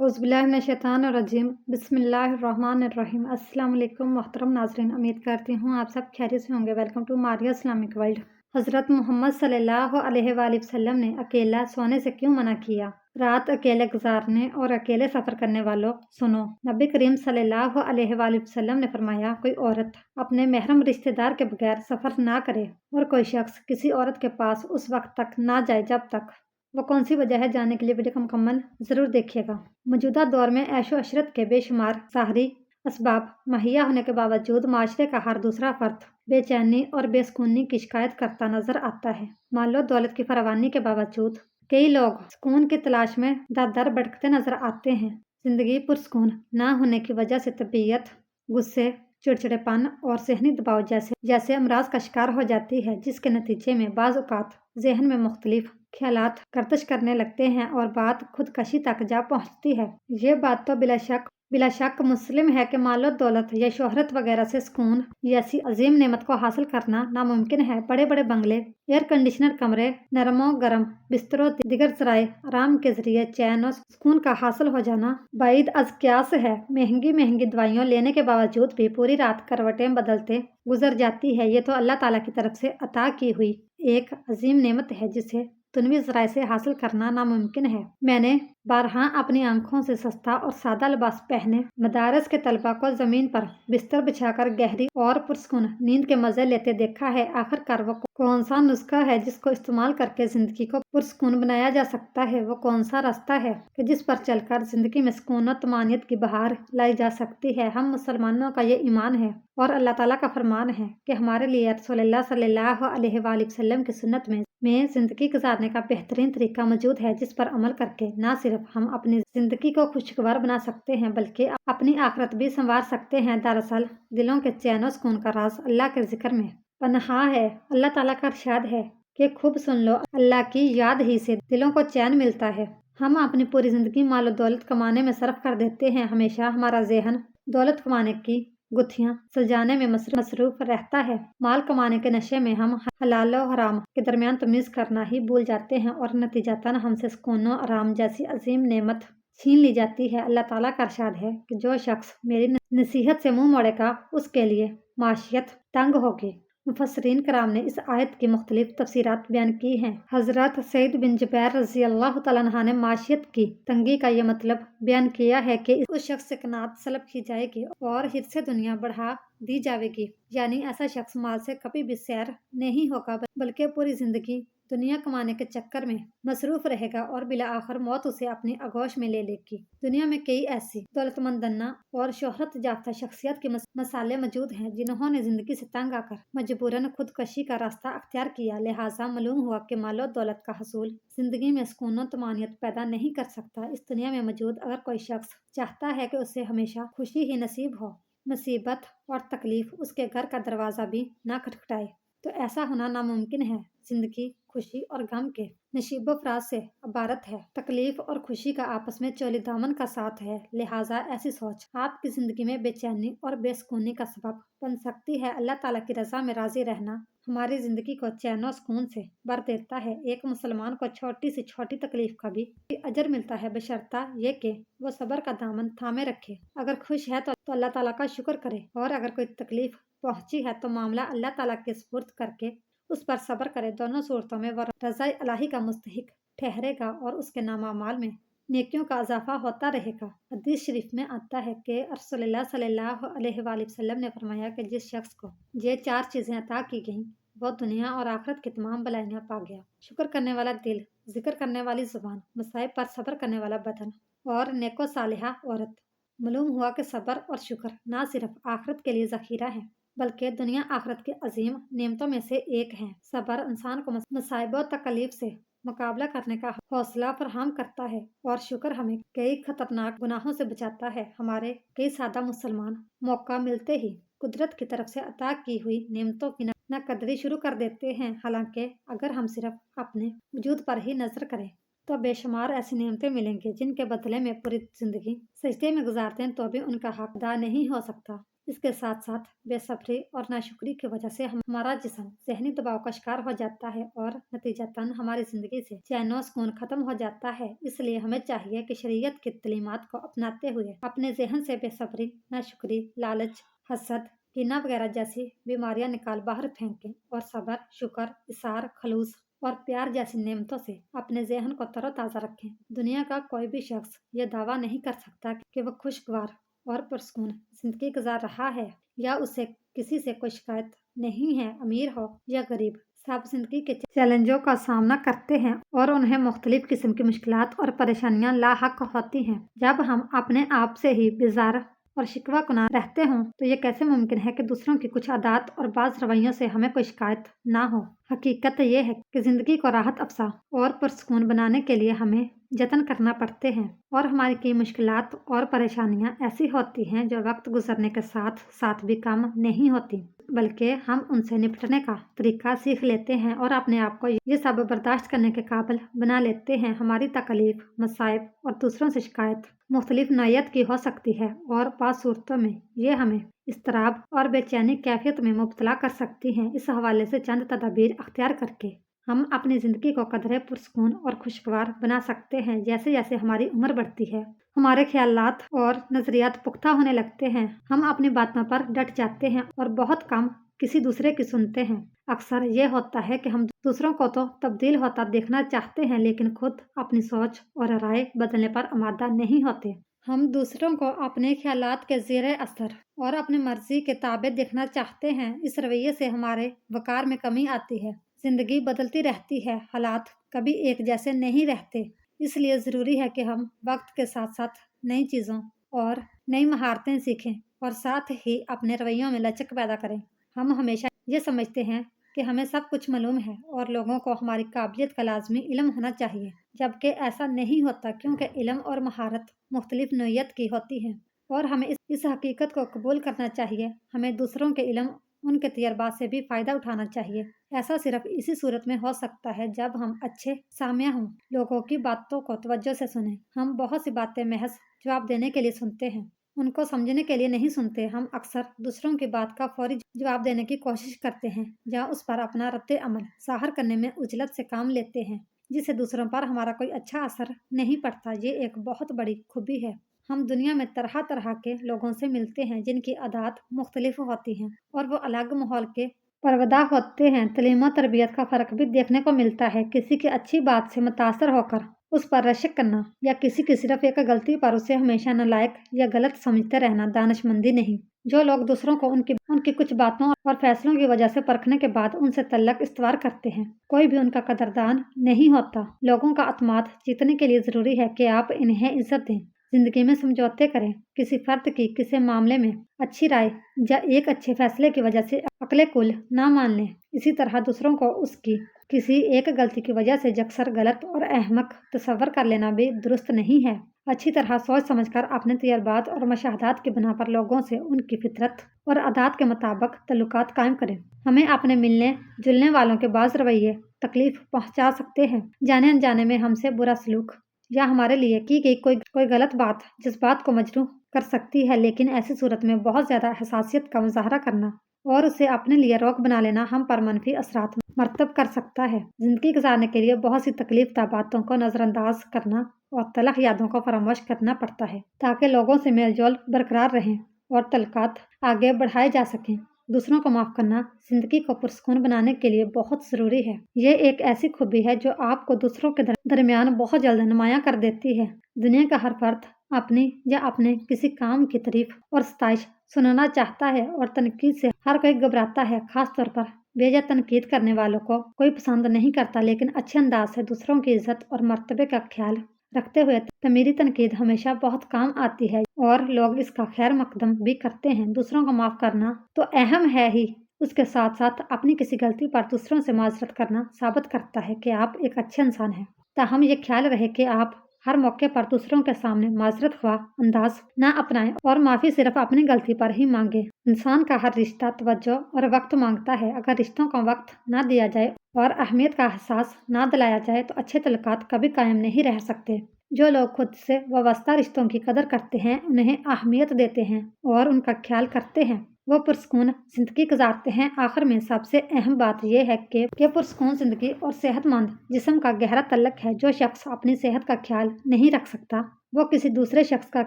औज़ुबिल्लाहिमिनश्शैतानिर्रजीम बिस्मिल्लाहिर्रहमानिर्रहीम। अस्सलाम वालेकुम मोहतरम नाज़रीन, उम्मीद करती हूँ आप सब खैरियत से होंगे। Welcome to Maria Islamic world. हज़रत मोहम्मद सल्लल्लाहु अलैहि वसल्लम ने अकेला सोने से क्यों मना किया? रात अकेले गुजारने और अकेले सफ़र करने वालों सुनो, नबी करीम सल्लल्लाहु अलैहि वसल्लम ने फरमाया, कोई औरत अपने महरम रिश्तेदार के बगैर सफ़र ना करे और कोई शख्स किसी औरत के पास उस वक्त तक ना जाए जब तक वो कौन सी वजह है। जानने के लिए वीडियो को मुकम्मल ज़रूर देखिएगा। मौजूदा दौर में ऐशो अशरत के बेशुमार साहरी असबाब मुहैया होने के बावजूद माशरे का हर दूसरा फर्द बेचैनी और बेसुकूनी की शिकायत करता नजर आता है। मालो दौलत की फरावानी के बावजूद कई लोग सुकून की तलाश में दर दर भटकते नजर आते हैं। जिंदगी पुरसुकून न होने की वजह से तबीयत गुस्से, चिड़चिड़ेपन और ज़हनी दबाव जैसे अमराज का शिकार हो जाती है, जिसके नतीजे में बाज़ औक़ात ज़हन में मुख्तलिफ ख्यालात गर्दिश करने लगते हैं और बात खुदकशी तक जा पहुंचती है। ये बात तो बिला शक मुस्लिम है कि मालो दौलत या शोहरत वगैरह से सुकून जैसी अजीम नेमत को हासिल करना नामुमकिन है। बड़े बड़े बंगले, एयर कंडीशनर कमरे, नरमो गरम बिस्तरों, दिगर जराए आराम के जरिए चैन और सुकून का हासिल हो जाना बाइद अज क्यास है। महंगी महंगी दवाइयाँ लेने के बावजूद भी पूरी रात करवटें बदलते गुजर जाती है। ये तो अल्लाह ताला की तरफ से अता की हुई एक अजीम नेमत है, जिसे दुनवी ज़राए से हासिल करना नामुमकिन है। मैंने बारहा अपनी आंखों से सस्ता और सादा लिबास पहने मदारस के तलबा को ज़मीन पर बिस्तर बिछाकर गहरी और पुरसुकून नींद के मज़े लेते देखा है। आखिरकार वो कौन सा नुस्खा है जिसको इस्तेमाल करके ज़िंदगी को पुरसुकून बनाया जा सकता है? वो कौन सा रास्ता है कि जिस पर चलकर ज़िंदगी में सुकून और तमानियत की बहार लाई जा सकती है? हम मुसलमानों का ये ईमान है और अल्लाह ताला का फरमान है कि हमारे लिए रसूलुल्लाह सल्लल्लाहु अलैहि वसल्लम की सुन्नत में ज़िंदगी गुजारने का बेहतरीन तरीका मौजूद है, जिस पर अमल करके न सिर्फ हम अपनी ज़िंदगी को खुशगवार बना सकते हैं बल्कि अपनी आखिरत भी संवार सकते हैं। दरअसल दिलों के चैन और सुकून का राज अल्लाह के जिक्र में पनाह है। अल्लाह ताला का इरशाद है कि खूब सुन लो, अल्लाह की याद ही से दिलों को चैन मिलता है। हम अपनी पूरी ज़िंदगी मालो दौलत कमाने में सर्फ कर देते हैं। हमेशा हमारा ज़हन दौलत कमाने की गुत्थियां सुलझाने में मसरूफ रहता है। माल कमाने के नशे में हम हलाल और हराम के दरमियान तमीज करना ही भूल जाते हैं और नतीजतन हमसे सुकून और आराम जैसी अजीम नेमत छीन ली जाती है। अल्लाह ताला का इरशाद है कि जो शख्स मेरी नसीहत से मुंह मोड़ेगा उसके लिए माशियत तंग होगी। मुफस्सिरीन कराम ने इस आयत की मुख्तलिफ तफसीरात बयान की हैं। हज़रत सईद बिन जुबैर रज़ी अल्लाह तआला अन्हु ने माशियत की तंगी का ये मतलब बयान किया है कि उस शख्स से कनात सलब की जाएगी और हिर्से दुनिया बढ़ा दी जाएगी। यानी ऐसा शख्स माल से कभी भी सैर नहीं होगा बल्कि पूरी जिंदगी दुनिया कमाने के चक्कर में मसरूफ रहेगा और बिला आखिर मौत उसे अपनी आगोश में ले लेगी। दुनिया में कई ऐसी दौलतमंदना और शोहरत याफ्ता शख्सियत के मसाले मौजूद हैं जिन्होंने जिंदगी से तंग आकर मजबूरन खुदकशी का रास्ता अख्तियार किया। लिहाजा मालूम हुआ कि मालो दौलत का हसूल जिंदगी में सुकून और तमानियत पैदा नहीं कर सकता। इस दुनिया में मौजूद अगर कोई शख्स चाहता है कि उसे हमेशा खुशी ही नसीब हो, मुसीबत और तकलीफ उसके घर का दरवाज़ा भी ना खटखटाए, तो ऐसा होना नामुमकिन है। जिंदगी खुशी और गम के नशीबो फराज से इबारत है। तकलीफ और खुशी का आपस में चोली दामन का साथ है। लिहाजा ऐसी सोच आपकी जिंदगी में बेचैनी और बेसुकूनी का सबब बन सकती है। अल्लाह ताला की रजा में राजी रहना हमारी जिंदगी को चैन और सुकून से भर देता है। एक मुसलमान को छोटी से छोटी तकलीफ का भी अजर मिलता है, बशर्ता ये कि वो सब्र का दामन थामे रखे। अगर खुश है तो अल्लाह ताला का शुक्र करे और अगर कोई तकलीफ पहुंची है तो मामला अल्लाह ताला के सुपुर्द करके उस पर सब्र करे। दोनों सूरतों में वह रज़ाए इलाही का मुस्तहिक ठहरेगा और उसके नामामाल में नेकियों का इजाफा होता रहेगा। हदीस शरीफ में आता है कि रसूलुल्लाह सल्लल्लाहु अलैहि वसल्लम ने फरमाया कि जिस शख्स को ये 4 चीज़ें अता की गईं वो दुनिया और आखिरत की तमाम भलाइयाँ पा गया। शुक्र करने वाला दिल, जिक्र करने वाली जुबान, मसाइब पर सब्र करने वाला बदन और नेको सालिहा औरत। मालूम हुआ कि सब्र और शुक्र न सिर्फ आखिरत के लिए ज़खीरा है बल्कि दुनिया आखिरत की अजीम नेमतों में से एक है। सब्र इंसान को मसाइब और तकलीफ से मुकाबला करने का हौसला फराहम करता है और शुक्र हमें कई खतरनाक गुनाहों से बचाता है। हमारे कई सादा मुसलमान मौका मिलते ही कुदरत की तरफ से अता की हुई नेमतों की नाकदरी शुरू कर देते हैं। हालांकि अगर हम सिर्फ अपने वजूद पर ही नजर करें तो बेशुमार ऐसी नेमतें मिलेंगी जिनके बदले में पूरी जिंदगी सजदे में गुजारते हैं तो भी उनका हक अदा नहीं हो सकता। اس کے ساتھ ساتھ بے صبری اور ناشکری کی وجہ سے ہمارا جسم ذہنی دباؤ کا شکار ہو جاتا ہے اور نتیجتاً ہماری زندگی سے چین و سکون ختم ہو جاتا ہے۔ اس لیے ہمیں چاہیے کہ شریعت کی تعلیمات کو اپناتے ہوئے اپنے ذہن سے بے صبری، ناشکری، لالچ، حسد، کینہ وغیرہ جیسی بیماریاں نکال باہر پھینکیں اور صبر، شکر، اصرار، خلوص اور پیار جیسی نعمتوں سے اپنے ذہن کو تر و تازہ رکھیں۔ دنیا کا کوئی بھی شخص یہ دعویٰ نہیں کر سکتا کہ وہ خوشگوار اور پرسکون زندگی گزار رہا ہے یا اسے کسی سے کوئی شکایت نہیں ہے۔ امیر ہو یا غریب، سب زندگی کے چیلنجوں کا سامنا کرتے ہیں اور انہیں مختلف قسم کی مشکلات اور پریشانیاں لاحق ہوتی ہیں۔ جب ہم اپنے آپ سے ہی بیزار اور شکوہ کناں رہتے ہوں تو یہ کیسے ممکن ہے کہ دوسروں کی کچھ عادات اور بعض رویوں سے ہمیں کوئی شکایت نہ ہو؟ حقیقت یہ ہے کہ زندگی کو راحت افزا اور پرسکون بنانے کے لیے ہمیں جتن کرنا پڑتے ہیں اور ہماری کی مشکلات اور پریشانیاں ایسی ہوتی ہیں جو وقت گزرنے کے ساتھ ساتھ بھی کم نہیں ہوتی، بلکہ ہم ان سے نپٹنے کا طریقہ سیکھ لیتے ہیں اور اپنے آپ کو یہ سب برداشت کرنے کے قابل بنا لیتے ہیں۔ ہماری تکلیف، مصائب اور دوسروں سے شکایت مختلف نوعیت کی ہو سکتی ہے اور بعض صورتوں میں یہ ہمیں اضطراب اور بے چینی کیفیت میں مبتلا کر سکتی ہیں۔ اس حوالے سے چند تدابیر اختیار کر کے ہم اپنی زندگی کو قدرے پرسکون اور خوشگوار بنا سکتے ہیں۔ جیسے جیسے ہماری عمر بڑھتی ہے، ہمارے خیالات اور نظریات پختہ ہونے لگتے ہیں، ہم اپنی باتوں پر ڈٹ جاتے ہیں اور بہت کم کسی دوسرے کی سنتے ہیں۔ اکثر یہ ہوتا ہے کہ ہم دوسروں کو تو تبدیل ہوتا دیکھنا چاہتے ہیں لیکن خود اپنی سوچ اور رائے بدلنے پر آمادہ نہیں ہوتے۔ ہم دوسروں کو اپنے خیالات کے زیر اثر اور اپنی مرضی کے تابع دیکھنا چاہتے ہیں۔ اس رویے سے ہمارے وقار میں کمی آتی ہے۔ زندگی بدلتی رہتی ہے، حالات کبھی ایک جیسے نہیں رہتے، اس لیے ضروری ہے کہ ہم وقت کے ساتھ ساتھ نئی چیزوں اور نئی مہارتیں سیکھیں اور ساتھ ہی اپنے رویوں میں لچک پیدا کریں۔ ہم ہمیشہ یہ سمجھتے ہیں کہ ہمیں سب کچھ معلوم ہے اور لوگوں کو ہماری قابلیت کا لازمی علم ہونا چاہیے، جبکہ ایسا نہیں ہوتا کیونکہ علم اور مہارت مختلف نوعیت کی ہوتی ہیں اور ہمیں اس حقیقت کو قبول کرنا چاہیے۔ ہمیں دوسروں کے علم، ان کے تجربات سے بھی فائدہ اٹھانا چاہیے۔ ایسا صرف اسی صورت میں ہو سکتا ہے جب ہم اچھے سامع ہوں، لوگوں کی باتوں کو توجہ سے سنیں۔ ہم بہت سی باتیں محض جواب دینے کے لیے سنتے ہیں، ان کو سمجھنے کے لیے نہیں سنتے۔ ہم اکثر دوسروں کی بات کا فوری جواب دینے کی کوشش کرتے ہیں یا اس پر اپنا رد عمل ظاہر کرنے میں عجلت سے کام لیتے ہیں، جس سے دوسروں پر ہمارا کوئی اچھا اثر نہیں پڑتا۔ یہ ایک بہت بڑی خوبی ہے۔ ہم دنیا میں طرح طرح کے لوگوں سے ملتے ہیں جن کی عادات مختلف ہوتی ہیں اور وہ الگ ماحول کے پرودا ہوتے ہیں۔ تعلیم و تربیت کا فرق بھی دیکھنے کو ملتا ہے۔ کسی کی اچھی بات سے متاثر ہو کر اس پر رشک کرنا یا کسی کی صرف ایک غلطی پر اسے ہمیشہ نالائق یا غلط سمجھتے رہنا دانشمندی نہیں۔ جو لوگ دوسروں کو ان کی کچھ باتوں اور فیصلوں کی وجہ سے پرکھنے کے بعد ان سے تعلق استوار کرتے ہیں، کوئی بھی ان کا قدردان نہیں ہوتا۔ لوگوں کا اعتماد جیتنے کے لیے ضروری ہے کہ آپ انہیں عزت دیں، زندگی میں سمجھوتے کریں، کسی فرد کی کسی معاملے میں اچھی رائے یا ایک اچھے فیصلے کی وجہ سے عقل کل نہ مان لیں۔ اسی طرح دوسروں کو اس کی کسی ایک غلطی کی وجہ سے یکسر غلط اور احمق تصور کر لینا بھی درست نہیں ہے۔ اچھی طرح سوچ سمجھ کر اپنے تجربات اور مشاہدات کی بنا پر لوگوں سے ان کی فطرت اور عادات کے مطابق تعلقات قائم کریں۔ ہمیں اپنے ملنے جلنے والوں کے بعض رویے تکلیف پہنچا سکتے ہیں، جانے انجانے میں ہم سے برا سلوک یا ہمارے لیے کی گئی کوئی غلط بات جذبات کو مجروح کر سکتی ہے، لیکن ایسی صورت میں بہت زیادہ حساسیت کا مظاہرہ کرنا اور اسے اپنے لیے روک بنا لینا ہم پر منفی اثرات مرتب کر سکتا ہے۔ زندگی گزارنے کے لیے بہت سی تکلیف دہ باتوں کو نظر انداز کرنا اور تلخ یادوں کو فراموش کرنا پڑتا ہے تاکہ لوگوں سے میل جول برقرار رہیں اور تعلقات آگے بڑھائے جا سکیں۔ دوسروں کو معاف کرنا زندگی کو پرسکون بنانے کے لیے بہت ضروری ہے۔ یہ ایک ایسی خوبی ہے جو آپ کو دوسروں کے درمیان بہت جلد نمایاں کر دیتی ہے۔ دنیا کا ہر فرد اپنی یا اپنے کسی کام کی تعریف اور ستائش سننا چاہتا ہے اور تنقید سے ہر کوئی گھبراتا ہے، خاص طور پر بے جا تنقید کرنے والوں کو کوئی پسند نہیں کرتا، لیکن اچھے انداز سے دوسروں کی عزت اور مرتبے کا خیال رکھتے ہوئے تعمیری تنقید ہمیشہ بہت کام آتی ہے اور لوگ اس کا خیر مقدم بھی کرتے ہیں۔ دوسروں کو معاف کرنا تو اہم ہے ہی، اس کے ساتھ ساتھ اپنی کسی غلطی پر دوسروں سے معذرت کرنا ثابت کرتا ہے کہ آپ ایک اچھے انسان ہیں۔ تاہم یہ خیال رہے کہ آپ ہر موقع پر دوسروں کے سامنے معذرت خواہ انداز نہ اپنائیں اور معافی صرف اپنی غلطی پر ہی مانگیں۔ انسان کا ہر رشتہ توجہ اور وقت مانگتا ہے۔ اگر رشتوں کو وقت نہ دیا جائے اور اہمیت کا احساس نہ دلایا جائے تو اچھے تعلقات کبھی قائم نہیں رہ سکتے۔ जो लोग खुद से वाबस्ता रिश्तों की कदर करते हैं, उन्हें अहमियत देते हैं और उनका ख्याल करते हैं, वो पुरस्कून ज़िंदगी गुजारते हैं। आखिर में सबसे अहम बात यह है कि पुरस्कून ज़िंदगी और सेहतमंद जिस्म का गहरा तल्लुक है। जो शख्स अपनी सेहत का ख्याल नहीं रख सकता, वो किसी दूसरे शख्स का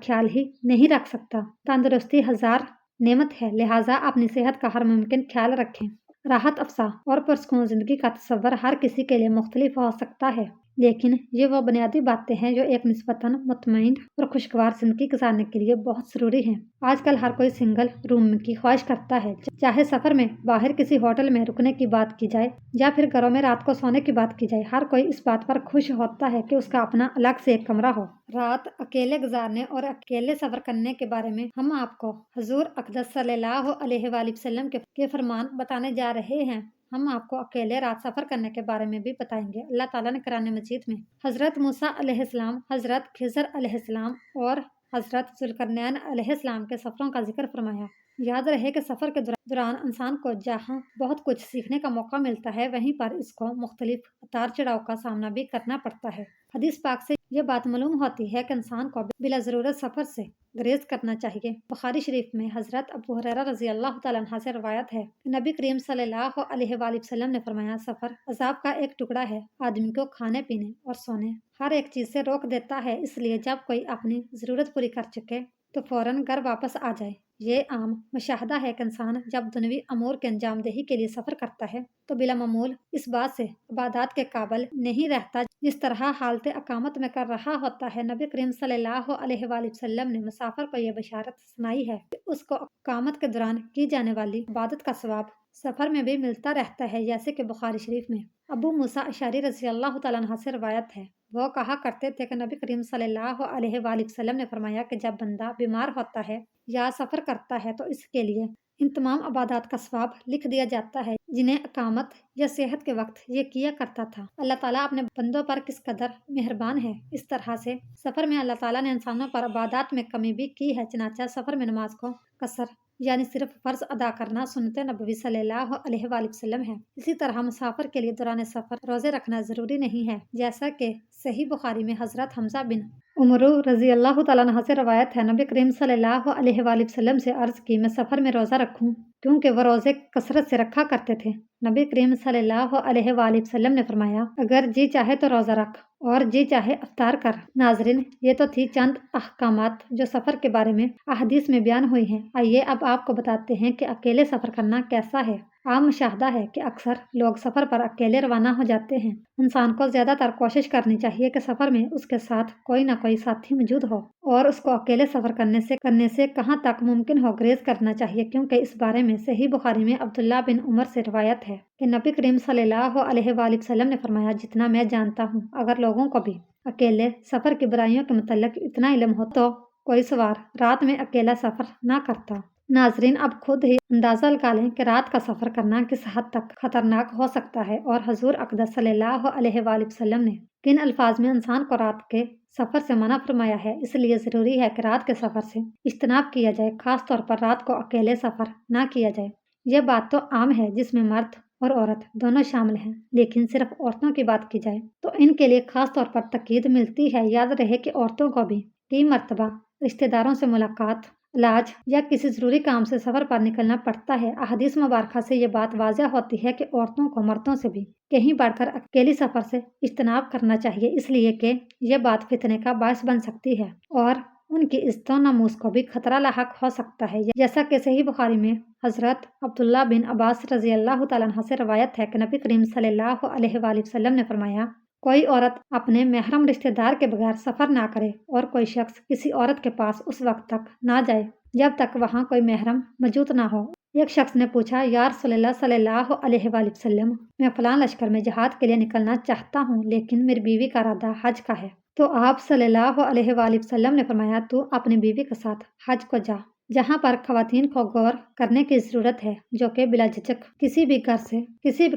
ख्याल ही नहीं रख सकता। तंदुरुस्ती हज़ार नेमत है, लिहाजा अपनी सेहत का हर मुमकिन ख्याल रखें। राहत अफ़ज़ा और पुरस्कून ज़िंदगी का तसव्वुर हर किसी के लिए मुख्तलिफ हो सकता है, लेकिन ये वो बुनियादी बातें हैं जो एक निस्बतन मुतमईन और खुशगवार ज़िंदगी गुजारने के लिए बहुत ज़रूरी हैं। आजकल हर कोई सिंगल रूम की ख्वाहिश करता है, चाहे सफ़र में बाहर किसी होटल में रुकने की बात की जाए या फिर घरों में रात को सोने की बात की जाए। हर कोई इस बात पर खुश होता है कि उसका अपना अलग से एक कमरा हो। रात अकेले गुजारने और अकेले सफ़र करने के बारे में हम आपको हुज़ूर अक़दस सल्लल्लाहु अलैहि वसल्लम के फरमान बताने जा रहे हैं। हम आपको अकेले रात सफ़र करने के बारे में भी बताएंगे। अल्लाह ताला ने कुरान मजीद में हज़रत मूसा अलैहिस्सलाम, हज़रत खिज़र अलैहिस्सलाम और हज़रत ज़ुल्करनैन अलैहिस्सलाम के सफ़रों का जिक्र फरमाया। याद रहे कि सफ़र के दौरान इंसान को जहाँ बहुत कुछ सीखने का मौका मिलता है, वहीं पर इसको मुख्तलिफ उतार चढ़ाव का सामना भी करना पड़ता है। हदीस पाक से ये बात मालूम होती है कि इंसान को बिला ज़रूरत सफ़र से गुरेज करना चाहिए। बुखारी शरीफ में हज़रत अबू हुरैरा रज़ी अल्लाह तआला अन्हु से रवायत है कि नबी करीम सल्लल्लाहु अलैहि वसल्लम ने फरमाया, सफ़र अज़ाब का एक टुकड़ा है, आदमी को खाने पीने और सोने हर एक चीज़ से रोक देता है। इसलिए जब कोई अपनी ज़रूरत पूरी कर चुके तो फ़ौरन घर वापस आ जाए। ये आम मुशाहदा है कि इंसान जब दुनवी अमूर के अंजामदेही के लिए सफ़र करता है तो बिला मामूल इस बात से इबादत के काबिल नहीं रहता जिस तरह हालत अकामत में कर रहा होता है। नबी करीम सल्लल्लाहु अलैहि वसल्लम ने मुसाफिर को यह बशारत सुनाई है कि उसको अकामत के दौरान की जाने वाली इबादत का सवाब सफ़र में भी मिलता रहता है। जैसे कि बुखारी शरीफ में अबू मूसा अशअरी रज़ी अल्लाह तआला अन्हु से रवायत है, वो कहा करते थे कि नबी करीम सल्लल्लाहु अलैहि वसल्लम ने फरमाया कि जब बंदा बीमार होता है या सफ़र करता है तो इसके लिए इन तमाम इबादत का सवाब लिख दिया जाता है जिन्हें अकामत या सेहत के वक्त ये किया करता था। अल्लाह ताला अपने बंदों पर किस कदर मेहरबान है। इस तरह से सफ़र में अल्लाह ताला ने इंसानों पर इबादत में कमी भी की है। चनाचा सफ़र में नमाज को कसर यानी सिर्फ फ़र्ज अदा करना सुन्नत नबवी सल्लल्लाहु अलैहि वसल्लम है। इसी तरह मुसाफिर के लिए दौरान सफ़र रोज़े रखना ज़रूरी नहीं है। जैसा कि सही बुखारी में हज़रत हमज़ा बिन उमर रज़ी अल्लाह तआला अन्हु से रवायत है, नबी करीम सल्लल्लाहु अलैहि वसल्लम से अर्ज़ की, मैं सफ़र में रोज़ा रखूं, क्योंकि वह रोज़े कसरत से रखा करते थे। नबी करीम सल्लल्लाहु अलैहि वसल्लम ने फरमाया, अगर जी चाहे तो रोज़ा रख और जी चाहे अफ्तार कर। नाज़रीन, ये तो थी चंद अहकामात जो सफ़र के बारे में अहदीस में बयान हुई हैं। आइए अब आपको बताते हैं कि अकेले सफ़र करना कैसा है। आम मुशाहदा है कि अक्सर लोग सफ़र पर अकेले रवाना हो जाते हैं। इंसान को ज़्यादातर कोशिश करनी चाहिए कि सफ़र में उसके साथ कोई ना कोई साथी मौजूद हो और उसको अकेले सफ़र करने से कहाँ तक मुमकिन हो गुरेज करना चाहिए, क्योंकि इस बारे में सही बुखारी में अब्दुल्ला बिन उमर से रवायत है कि नबी करीम सल्लल्लाहु अलैहि वसल्लम ने फरमाया, जितना मैं जानता हूँ, अगर लोगों को भी अकेले सफ़र की बुराइयों के मुतल्लिक इतना इल्म हो तो कोई सवार रात में अकेला सफ़र ना करता। नाजरीन, अब खुद ही अंदाज़ा लगा लें कि रात का सफ़र करना किस हद तक खतरनाक हो सकता है और हुज़ूर अक़दस सल्लल्लाहु अलैहि वसल्लम ने किन अल्फाज में इंसान को रात के सफ़र से मना फरमाया है। इसलिए ज़रूरी है कि रात के सफ़र से इज्तनाब किया जाए, ख़ास तौर पर रात को अकेले सफ़र ना किया जाए। यह बात तो आम है जिसमें मर्द और औरत दोनों शामिल हैं, लेकिन सिर्फ औरतों की बात की जाए तो इनके लिए ख़ास तौर पर तकीद मिलती है। याद रहे कि औरतों को भी कई मरतबा रिश्तेदारों से मुलाकात, इलाज या किसी ज़रूरी काम से सफ़र पर निकलना पड़ता है। अहदीस मुबारका से ये बात वाज़ह होती है कि औरतों को मर्दों से भी कहीं बढ़कर अकेली सफ़र से इज्तनाब करना चाहिए, इसलिए कि यह बात फितने का बायस बन सकती है और उनकी इज्जत नमूस को भी खतरा लाहक हो सकता है। जैसा कि सही बुखारी में हज़रत अब्दुल्ला बिन अब्बास रज़ी अल्लाह तआला अन्हु से रवायत है कि नबी करीम सल्लल्लाहु अलैहि वसल्लम ने फरमाया, कोई औरत अपने महरम रिश्तेदार के बगैर सफ़र ना करे और कोई शख्स किसी औरत के पास उस वक्त तक ना जाए जब तक वहाँ कोई महरम मौजूद ना हो। एक शख्स ने पूछा, या रसूलल्लाह सल्लल्लाहु अलैहि वसल्लम, मैं फ़लाँ लश्कर में जहाद के लिए निकलना चाहता हूँ, लेकिन मेरी बीवी का इरादा हज का है। तो आप सल्लल्लाहु अलैहि वसल्लम ने फरमाया, तू अपनी बीवी के साथ हज को जा। जहाँ पर ख़वातीन को गौर करने की ज़रूरत है, जो कि बिला झिझक किसी भी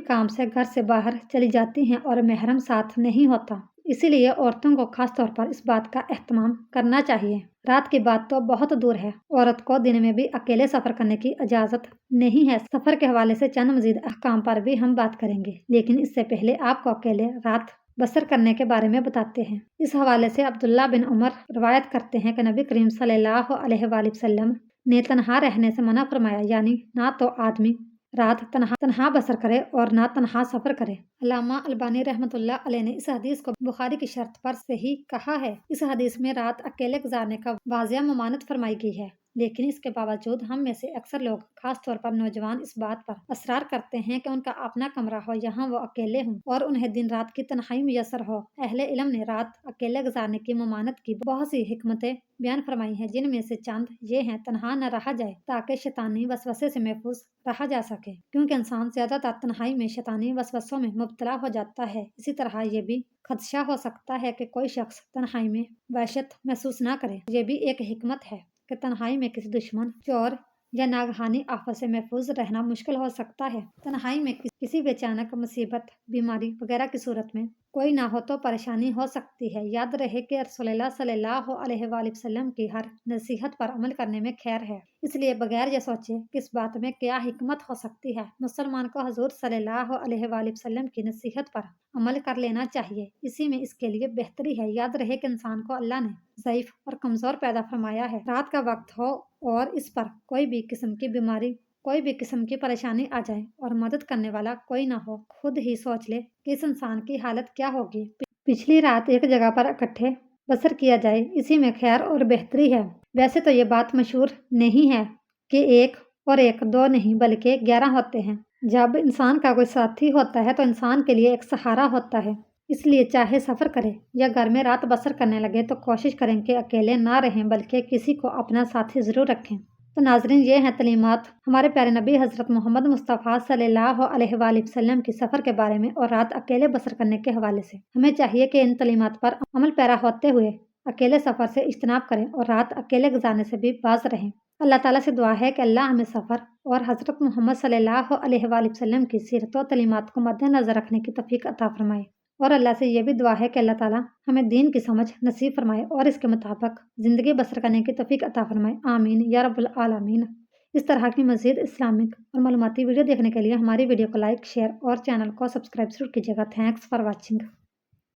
काम से घर से बाहर चली जाती हैं और महरम साथ नहीं होता। इसीलिए औरतों को खास तौर पर इस बात का एहतमाम करना चाहिए। रात की बात तो बहुत दूर है, औरत को दिन में भी अकेले सफ़र करने की इजाज़त नहीं है। सफ़र के हवाले से चंद मज़ीद अहकाम पर भी हम बात करेंगे, लेकिन इससे पहले आपको अकेले रात बसर करने के बारे में बताते हैं। इस हवाले से अब्दुल्ला बिन उमर रवायत करते हैं कि नबी करीम सल्लल्लाहु अलैहि वसल्लम ने तन्हा रहने से मना फरमाया, यानी ना तो आदमी रात तन्हा बसर करे और ना तन्हा सफर करे। अल्लामा अलबानी रहमतुल्लाह अलैह ने इस हदीस को बुखारी की शर्त पर सही कहा है। इस हदीस में रात अकेले गुजारने का वाज़िया ममानत फरमाई गई है, लेकिन इसके बावजूद हम में से अक्सर लोग, खास तौर पर नौजवान, इस बात पर असरार करते हैं कि उनका अपना कमरा हो, यहाँ वो अकेले हों और उन्हें दिन रात की तन्हाई मुयस्सर हो। अहले इल्म ने रात अकेले गुजारने की ममानत की बहुत सी हिकमतें बयान फरमाई हैं, जिनमें से चंद ये हैं: तन्हा न रहा जाए ताकि शैतानी वसवसे से महफूज रहा जा सके, क्योंकि इंसान ज्यादातर तन्हाई में शैतानी वसवसों में मुब्तला हो जाता है। इसी तरह ये भी खदशा हो सकता है कि कोई शख्स तन्हाई में वहशत महसूस न करे। ये भी एक हिकमत है कि तन्हाई में किसी दुश्मन, चोर या नागहानी आफत से महफूज रहना मुश्किल हो सकता है। तन्हाई में किसी भी अचानक मुसीबत, बीमारी वगैरह की सूरत में कोई ना हो तो परेशानी हो सकती है। याद रहे कि रसूलुल्लाह सल्लल्लाहु अलैहि वसल्लम की हर नसीहत पर अमल करने में खैर है, इसलिए बगैर ये सोचे कि इस बात में क्या हिकमत हो सकती है, मुसलमान को हुजूर सल्लल्लाहु अलैहि वसल्लम की नसीहत पर अमल कर लेना चाहिए। इसी में इसके लिए बेहतरी है। याद रहे कि इंसान को अल्लाह ने ज़ईफ और कमज़ोर पैदा फरमाया है। रात का वक्त हो और इस पर कोई भी किस्म की बीमारी, कोई भी किस्म की परेशानी आ जाए और मदद करने वाला कोई ना हो, खुद ही सोच ले कि इस इंसान की हालत क्या होगी। पिछली रात एक जगह पर इकट्ठे बसर किया जाए, इसी में खैर और बेहतरी है। वैसे तो ये बात मशहूर नहीं है कि एक और एक दो नहीं बल्कि 11 होते हैं। जब इंसान का कोई साथी होता है तो इंसान के लिए एक सहारा होता है। इसलिए चाहे सफ़र करें या घर में रात बसर करने लगे तो कोशिश करें कि अकेले ना रहें, बल्कि किसी को अपना साथी ज़रूर रखें। तो नाज़रीन, ये हैं तलीमात हमारे प्यारे नबी हज़रत मोहम्मद मुस्तफ़ा सल्लल्लाहु अलैहि वसल्लम की सफ़र के बारे में और रात अकेले बसर करने के हवाले से। हमें चाहिए कि इन तलीमात पर अमल पैरा होते हुए अकेले सफ़र से इज्तनाब करें और रात अकेले गुजारने से भी बाज रहें। अल्लाह ताला से दुआ है कि अल्लाह हमें सफ़र और हज़रत मोहम्मद सल्लल्लाहु अलैहि वसल्लम की सीरत व तलीमात को मद्देनज़र रखने की तौफ़ीक अता फ़रमाए। और अल्लाह से ये भी दुआ है कि अल्लाह ताला हमें दीन की समझ नसीब फरमाए और इसके मुताबिक ज़िंदगी बसर करने की तौफ़ीक अता फ़रमाए। आमीन या रब्बुल आलमीन। इस तरह की मज़ीद इस्लामिक और मालूमाती वीडियो देखने के लिए हमारी वीडियो को लाइक, शेयर और चैनल को सब्सक्राइब ज़रूर कीजिएगा। Thanks for watching.